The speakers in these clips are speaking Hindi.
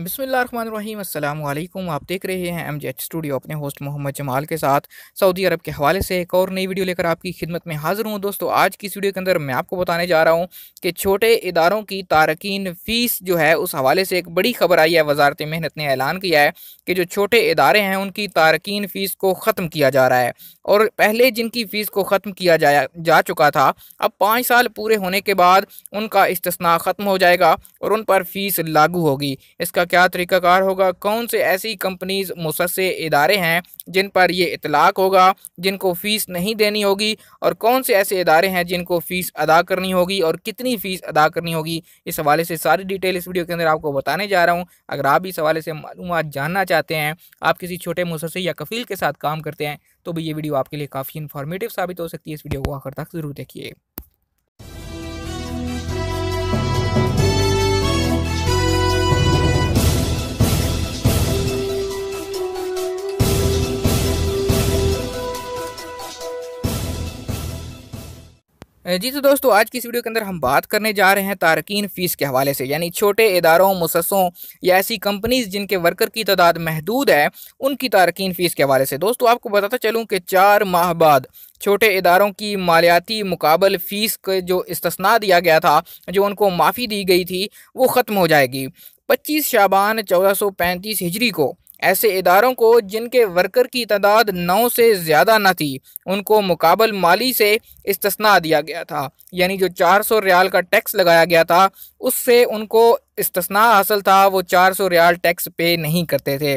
बिस्मिल्लाहिर्रहमानिर्रहीम अस्सलाम वालेकुम। आप देख रहे हैं एमजेएच स्टूडियो अपने होस्ट मोहम्मद जमाल के साथ सऊदी अरब के हवाले से एक और नई वीडियो लेकर आपकी खिदमत में हाज़िर हूँ। दोस्तों, आज की इस वीडियो के अंदर मैं आपको बताने जा रहा हूँ कि छोटे इदारों की तारकीन फ़ीस जो है उस हवाले से एक बड़ी खबर आई है। वजारत मेहनत ने ऐलान किया है कि जो छोटे इदारे हैं उनकी तारकीन फ़ीस को ख़त्म किया जा रहा है और पहले जिनकी फ़ीस को ख़त्म किया जा चुका था, अब 5 साल पूरे होने के बाद उनका इस्तिस्ना ख़त्म हो जाएगा और उन पर फ़ीस लागू होगी। इसका क्या तरीक़ाकार होगा, कौन से ऐसी कंपनीज़ मुसस्से इदारे हैं जिन पर ये इतलाक़ होगा, जिनको फ़ीस नहीं देनी होगी, और कौन से ऐसे इदारे हैं जिनको फ़ीस अदा करनी होगी और कितनी फ़ीस अदा करनी होगी। इस हवाले से सारी डिटेल इस वीडियो के अंदर आपको बताने जा रहा हूँ। अगर आप इस हवाले से मालूमात जानना चाहते हैं, आप किसी छोटे मुसस्से या कफ़ील के साथ काम करते हैं, तो भी ये वीडियो आपके लिए काफ़ी इन्फॉर्मेटिव साबित हो सकती है। इस वीडियो को आखिर तक ज़रूर देखिए। जी तो दोस्तों, आज की इस वीडियो के अंदर हम बात करने जा रहे हैं तारकीन फ़ीस के हवाले से, यानी छोटे इदारों, मुसस्सों या ऐसी कंपनीज़ जिनके वर्कर की तादाद महदूद है, उनकी तारकीन फ़ीस के हवाले से। दोस्तों, आपको बताता चलूँ कि 4 माह बाद छोटे इदारों की मालियाती मुकाबल फ़ीस के जो इस्तिस्ना दिया गया था, जो उनको माफ़ी दी गई थी, वो ख़त्म हो जाएगी। 25 शाबान 1435 हिजरी को ऐसे इदारों को जिनके वर्कर की तादाद 9 से ज़्यादा न थी, उनको मुकाबल माली से इस्तिस्ना दिया गया था। यानी जो 400 रियाल का टैक्स लगाया गया था, उससे उनको इस्तिस्ना हासिल था। वो 400 रियाल टैक्स पे नहीं करते थे।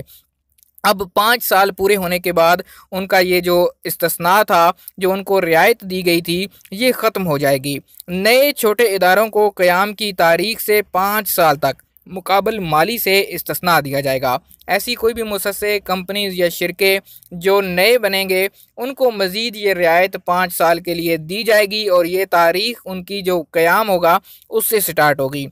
अब 5 साल पूरे होने के बाद उनका ये जो इस्तिस्ना था, जो उनको रियायत दी गई थी, ये ख़त्म हो जाएगी। नए छोटे इदारों को क़याम की तारीख से 5 साल तक मुकाबल माली से इस्तिस्ना दिया जाएगा। ऐसी कोई भी मुसस्से, कंपनीज़ या शिरके जो नए बनेंगे, उनको मज़ीद ये रियायत 5 साल के लिए दी जाएगी और ये तारीख़ उनकी जो क़याम होगा उससे स्टार्ट होगी।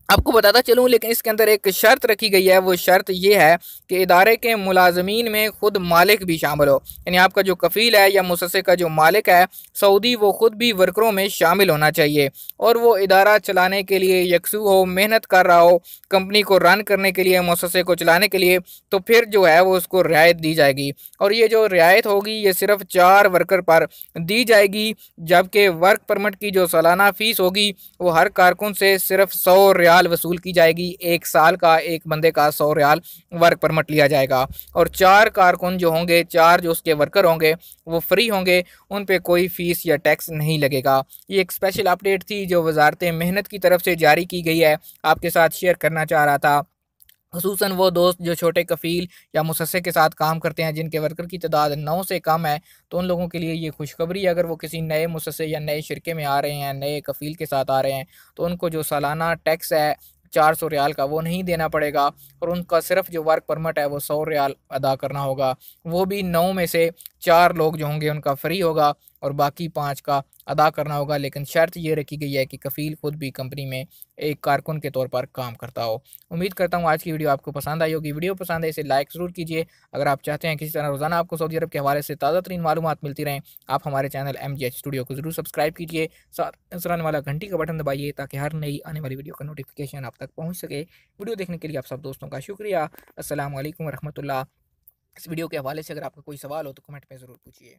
आपको बताता चलूँ, लेकिन इसके अंदर एक शर्त रखी गई है। वो शर्त ये है कि इदारे के मुलाजमीन में ख़ुद मालिक भी शामिल हो, यानी आपका जो कफ़ील है या मुसस्से का जो मालिक है सऊदी, वो ख़ुद भी वर्करों में शामिल होना चाहिए और वो इदारा चलाने के लिए यकसू हो, मेहनत कर रहा हो, कंपनी को रन करने के लिए, मुसस्से को चलाने के लिए, तो फिर जो है वो उसको रियायत दी जाएगी। और ये जो रियायत होगी, ये सिर्फ़ 4 वर्कर पर दी जाएगी, जबकि वर्क परमिट की जो सालाना फ़ीस होगी वो हर कारकुन से सिर्फ 100 रियाल वसूल की जाएगी। 1 साल का एक बंदे का 100 रियाल वर्क परमिट लिया जाएगा और 4 कारकुन जो होंगे, 4 जो उसके वर्कर होंगे, वो फ्री होंगे, उन पे कोई फ़ीस या टैक्स नहीं लगेगा। ये एक स्पेशल अपडेट थी जो वजारत मेहनत की तरफ से जारी की गई है, आपके साथ शेयर करना चाह रहा था। ख़ुसूसन वो दोस्त जो छोटे कफ़ील या मुसस्से के साथ काम करते हैं, जिनके वर्कर की तादाद 9 से कम है, तो उन लोगों के लिए ये खुशखबरी है। अगर वो किसी नए मुसस्से या नए शिरके में आ रहे हैं, नए कफ़ील के साथ आ रहे हैं, तो उनको जो सालाना टैक्स है 400 रियाल का, वो नहीं देना पड़ेगा और उनका सिर्फ जो वर्क परमिट है वो 100 रियाल अदा करना होगा। वो भी 9 में से 4 लोग जो होंगे उनका फ्री होगा और बाकी 5 का अदा करना होगा। लेकिन शर्त ये रखी गई है कि कफ़ील ख़ुद भी कंपनी में एक कारकुन के तौर पर काम करता हो। उम्मीद करता हूँ आज की वीडियो आपको पसंद आई होगी। वीडियो पसंद है इसे लाइक ज़रूर कीजिए। अगर आप चाहते हैं किसी तरह रोज़ाना आपको सऊदी अरब के हवाले से ताज़ा तरीन मालूमात मिलती रहें, आप हमारे चैनल एमजेएच स्टूडियो को ज़रूर सब्सक्राइब कीजिए। साथ नज़र आने वाला घंटी का बटन दबाइए ताकि हर नई आने वाली वीडियो का नोटिफिकेशन आप तक पहुँच सके। वीडियो देखने के लिए आप सब दोस्तों का शुक्रिया। अस्सलाम वालेकुम रहमतुल्लाह। इस वीडियो के हवाले से अगर आपका कोई सवाल हो तो कमेंट में ज़रूर पूछिए।